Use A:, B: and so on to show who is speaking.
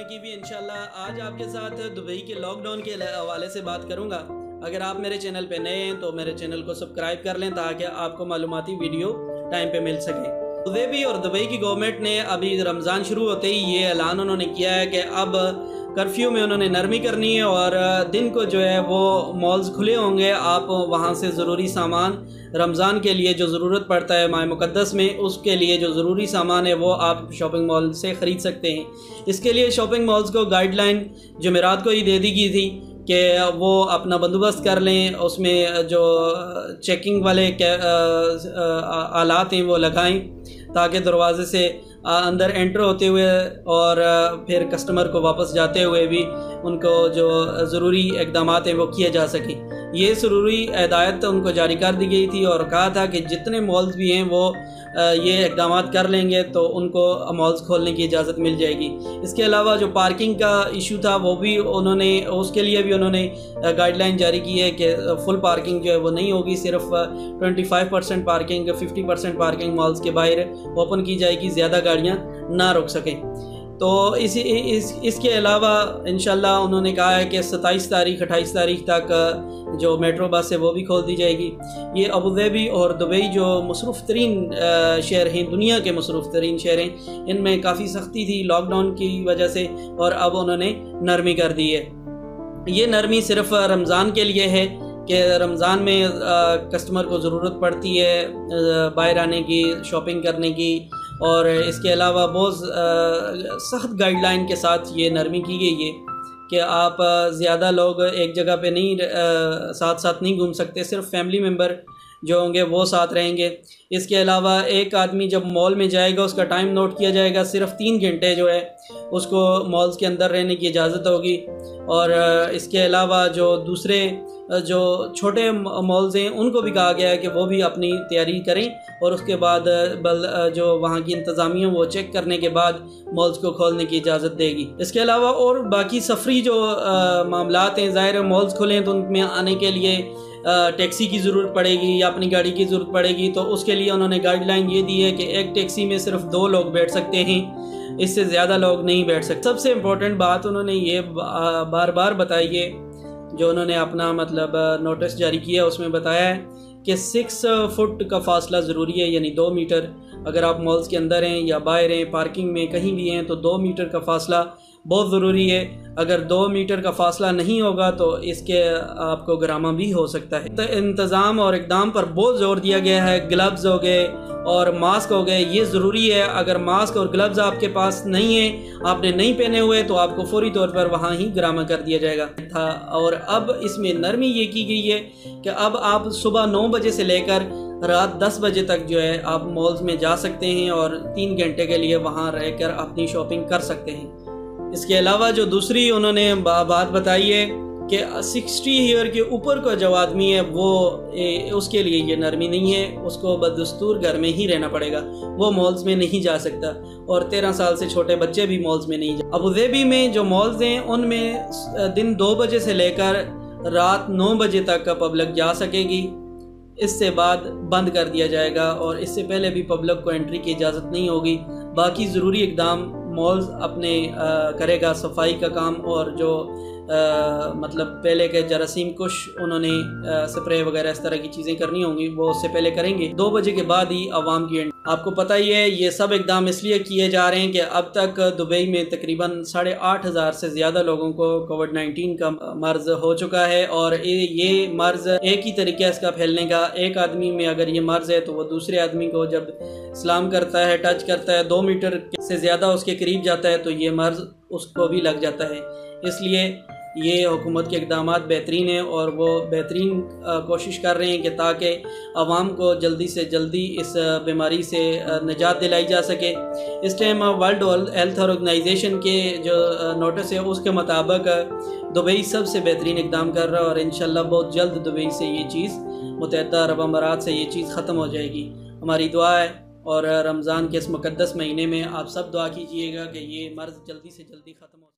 A: کی بھی انشاءاللہ آج آپ کے ساتھ دبئی کے لاک ڈاؤن کے حوالے سے بات کروں گا۔ اگر آپ میرے چینل پہ نئے ہیں تو میرے چینل کو سبسکرائب کر لیں تاکہ آپ کو معلوماتی ویڈیو ٹائم پہ مل سکے۔ ابوظہبی اور دبئی کی گورنمنٹ نے ابھی رمضان شروع ہوتے ہی یہ اعلان انہوں نے کیا ہے کہ اب کرفیو میں انہوں نے نرمی کرنی ہے اور دن کو جو ہے وہ مالز کھلے ہوں گے۔ آپ وہاں سے ضروری سامان رمضان کے لیے جو ضرورت پڑتا ہے ماہ مقدس میں، اس کے لیے جو ضروری سامان ہے وہ آپ شاپنگ مال سے خرید سکتے ہیں۔ اس کے لیے شاپنگ مالز کو گائیڈ لائن جمعرات کو ہی دے دی گئی تھی کہ وہ اپنا بندوبست کر لیں، اس میں جو چیکنگ والے آلات ہیں وہ لگائیں تاکہ دروازے سے اندر انٹر ہوتے ہوئے اور پھر کسٹمر کو واپس جاتے ہوئے بھی ان کو جو ضروری اقدامات ہیں وہ کیے جا سکیں۔ یہ ضروری ہدایت ان کو جاری کر دی گئی تھی اور کہا تھا کہ جتنے مالز بھی ہیں وہ یہ اقدامات کر لیں گے تو ان کو مالز کھولنے کی اجازت مل جائے گی۔ اس کے علاوہ جو پارکنگ کا ایشو تھا وہ بھی انہوں نے اس کے لیے بھی انہوں نے گائیڈ لائن جاری کی ہے کہ فل پارکنگ جو ہے وہ نہیں ہوگی، صرف 25% پارکنگ 50% پارکنگ مالز کے باہر اوپن کی جائے گی، زیادہ گاڑیاں نہ روک سکیں۔ تو اس کے علاوہ انشاءاللہ انہوں نے کہا ہے کہ 27 تاریخ 28 تاریخ تک جو میٹرو بس ہے وہ بھی کھول دی جائے گی۔ یہ ابوظہبی اور دبئی جو مصروف ترین شہر ہیں، دنیا کے مصروف ترین شہر ہیں، ان میں کافی سختی تھی لاک ڈاؤن کی وجہ سے اور اب انہوں نے نرمی کر دی ہے۔ یہ نرمی صرف رمضان کے لیے ہے کہ رمضان میں کسٹمر کو ضرورت پڑتی ہے باہر آنے کی، شاپنگ کرنے کی، اور اس کے علاوہ بہت سخت گائیڈ لائن کے ساتھ یہ نرمی کی گئی ہے کہ آپ زیادہ لوگ ایک جگہ پہ نہیں ساتھ نہیں گھوم سکتے، صرف فیملی ممبر جو ہوں گے وہ ساتھ رہیں گے۔ اس کے علاوہ ایک آدمی جب مال میں جائے گا اس کا ٹائم نوٹ کیا جائے گا، صرف 3 گھنٹے جو ہے اس کو مالز کے اندر رہنے کی اجازت ہوگی۔ اور اس کے علاوہ جو دوسرے جو چھوٹے مالز ہیں ان کو بھی کہا گیا ہے کہ وہ بھی اپنی تیاری کریں اور اس کے بعد جو وہاں کی انتظامیہ وہ چیک کرنے کے بعد مالز کو کھولنے کی اجازت دے گی۔ اس کے علاوہ اور باقی سفری جو معاملات ہیں، ظاہر ہے مالز کھلیں تو ان میں آنے کے لیے ٹیکسی کی ضرورت پڑے گی یا اپنی گاڑی کی ضرورت پڑے گی، تو اس کے لیے انہوں نے گائیڈ لائن یہ دی ہے کہ ایک ٹیکسی میں صرف 2 لوگ بیٹھ سکتے ہیں، اس سے زیادہ لوگ نہیں بیٹھ سکتے۔ سب سے امپورٹنٹ بات انہوں نے یہ بار بار بتائی ہے، جو انہوں نے اپنا نوٹس جاری کیا اس میں بتایا ہے کہ 6 فٹ کا فاصلہ ضروری ہے، یعنی 2 میٹر۔ اگر آپ مالز کے اندر ہیں یا باہر ہیں، پارکنگ میں کہیں بھی ہیں، تو 2 میٹر کا فاصلہ بہت ضروری ہے۔ اگر 2 میٹر کا فاصلہ نہیں ہوگا تو اس کے آپ کو گرامہ بھی ہو سکتا ہے۔ انتظام اور اقدام پر بہت زور دیا گیا ہے، گلوز ہو گئے اور ماسک ہو گئے، یہ ضروری ہے۔ اگر ماسک اور گلوز آپ کے پاس نہیں ہیں، آپ نے نہیں پہنے ہوئے، تو آپ کو فوری طور پر وہاں ہی گرامہ کر دیا جائے گا۔ اور اب اس میں نرمی یہ کی گئی ہے کہ اب آپ صبح 9 بجے سے لے کر رات 10 بجے تک جو ہے آپ مالز میں جا سکتے ہیں اور 3 گھنٹے کے لیے وہاں رہ کر اپنی شاپنگ کر سکتے ہیں۔ اس کے علاوہ جو دوسری انہوں نے بات بتائی ہے کہ 60 ایئر کے اوپر کا جو آدمی ہے وہ اس کے لیے یہ نرمی نہیں ہے، اس کو بدستور گھر میں ہی رہنا پڑے گا، وہ مالز میں نہیں جا سکتا، اور 13 سال سے چھوٹے بچے بھی مالز میں نہیں جا۔ ابوظہبی میں جو مالز ہیں ان میں دن 2 بجے سے لے کر رات 9 بجے تک کا پبلک جا سکے گی، اس سے بعد بند کر دیا جائے گا، اور اس سے پہلے بھی پبلک کو انٹری کی اجازت نہیں ہوگی۔ باقی ضروری اقدام مالز اپنے کرے گا، صفائی کا کام، اور جو پہلے کے جراثیم کش انہوں نے سپرے وغیرہ اس طرح کی چیزیں کرنی ہوں گی وہ اس سے پہلے کریں گے۔ 2 بجے کے بعد ہی عوام کی آپ کو پتہ ہی ہے یہ سب اقدام اس لیے کیے جا رہے ہیں کہ اب تک دبئی میں تقریباً 8,500 سے زیادہ لوگوں کو کووڈ-19 کا مرض ہو چکا ہے، اور یہ مرض ایک ہی طریقہ اس کا پھیلنے کا، ایک آدمی میں اگر یہ مرض ہے تو وہ دوسرے آدمی کو جب سلام کرتا ہے، ٹچ کرتا ہے، 2 میٹر سے زیادہ اس کے قریب جاتا ہے تو یہ مرض اس کو بھی لگ جاتا ہے۔ اس لیے یہ حکومت کے اقدامات بہترین ہیں اور وہ بہترین کوشش کر رہے ہیں کہ تاکہ عوام کو جلدی سے جلدی اس بیماری سے نجات دلائی جا سکے۔ اس ٹائم ورلڈ ہیلتھ آرگنائزیشن کے جو نوٹس ہے اس کے مطابق دبئی سب سے بہترین اقدام کر رہا ہے، اور انشاءاللہ بہت جلد دبئی سے یہ چیز، متحدہ عرب امارات سے یہ چیز ختم ہو جائے گی۔ ہماری دعا ہے، اور رمضان کے اس مقدس مہینے میں آپ سب دعا کیجئے گا کہ یہ مرض جلدی سے جلدی ختم ہو۔